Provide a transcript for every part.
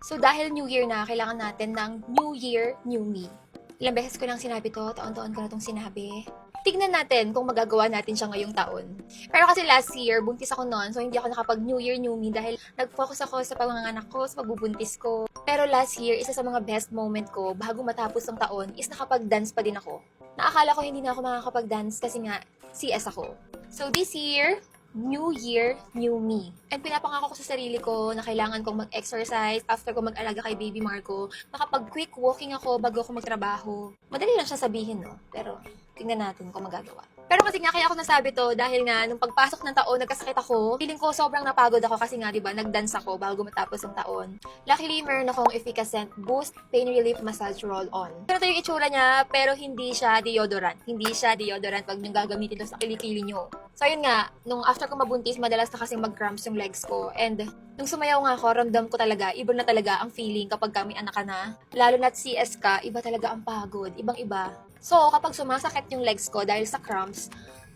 So dahil New Year na, kailangan natin ng New Year, New Me. Ilang beses ko nang sinabi to, taon-taon ko na itong sinabi. Tignan natin kung magagawa natin siya ngayong taon. Pero kasi last year, buntis ako noon, so hindi ako nakapag New Year, New Me dahil nag-focus ako sa panganganak ko, sa pagbubuntis ko. Pero last year, isa sa mga best moment ko bago matapos ang taon is nakapag-dance pa din ako. Naakala ko hindi na ako makakapag-dance kasi nga CS ako. So this year, New Year, New Me. And pinapangako ko sa sarili ko na kailangan kong mag-exercise after ko mag-alaga kay Baby Marco. Makapag-quick walking ako bago ako magtrabaho. Madali lang siya sabihin, no? Pero tingnan natin kung magagawa. Pero kasi nga, kaya ako nasabi to dahil nga, nung pagpasok ng taon, nagkasakit ako. Feeling ko sobrang napagod ako kasi nga, di ba, nag-dance ako bago matapos ang taon. Luckily, meron akong Efficacent Boost Pain Relief Massage Roll-On. Pero ito yung itsura niya, pero hindi siya deodorant. Hindi siya deodorant pag nyung gagamitin to sa kilikili nyo. So, yun nga, nung after ko mabuntis, madalas na kasing mag-cramps yung legs ko. And, nung sumayaw nga ako, ramdam ko talaga, iba na talaga ang feeling kapag kami anak ka na. Lalo na't CS ka, iba talaga ang pagod. Ibang-iba. So, kapag sumasakit yung legs ko dahil sa cramps,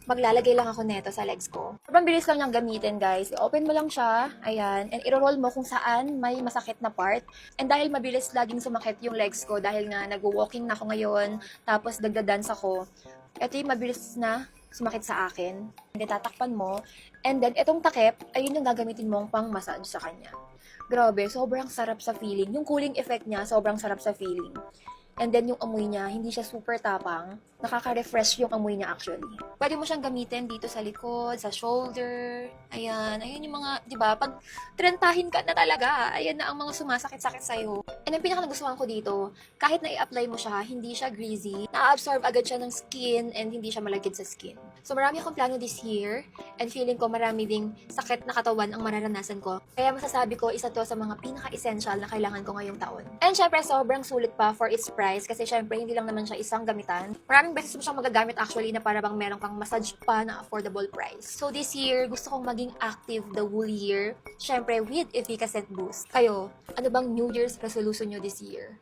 maglalagay lang ako neto sa legs ko. Sobrang bilis lang niyang gamitin, guys. I-open mo lang siya, ayan, and i-roll mo kung saan may masakit na part. And dahil mabilis laging sumakit yung legs ko, dahil nga nag-walking na ako ngayon, tapos nagda-dance ako, ito yung mabilis na sumakit sa akin. And then, tatakpan mo. And then, itong takip, ayun yung gagamitin mong pang-massage sa kanya. Grabe, sobrang sarap sa feeling. Yung cooling effect niya, sobrang sarap sa feeling. And then yung amoy niya, hindi siya super tapang. Nakaka-refresh yung amoy niya actually. Pwede mo siyang gamitin dito sa likod, sa shoulder. Ayan, ayan yung mga, di ba? Pag trentahin ka na talaga, ayan na ang mga sumasakit-sakit sa'yo. And ang pinaka-nagustuhan ko dito, kahit na i-apply mo siya, hindi siya greasy. Na-absorb agad siya ng skin and hindi siya malagkit sa skin. So marami akong plano this year and feeling ko marami ding sakit na katawan ang mararanasan ko. Kaya masasabi ko, isa to sa mga pinaka-essential na kailangan ko ngayong taon. And syempre, sobrang sulit pa for its price kasi syempre hindi lang naman siya isang gamitan. Maraming beses mo siyang magagamit actually na para bang meron kang massage pa na affordable price. So this year, gusto kong maging active the whole year. Syempre with Efficacent Boost. Kayo, ano bang New Year's resolution nyo this year?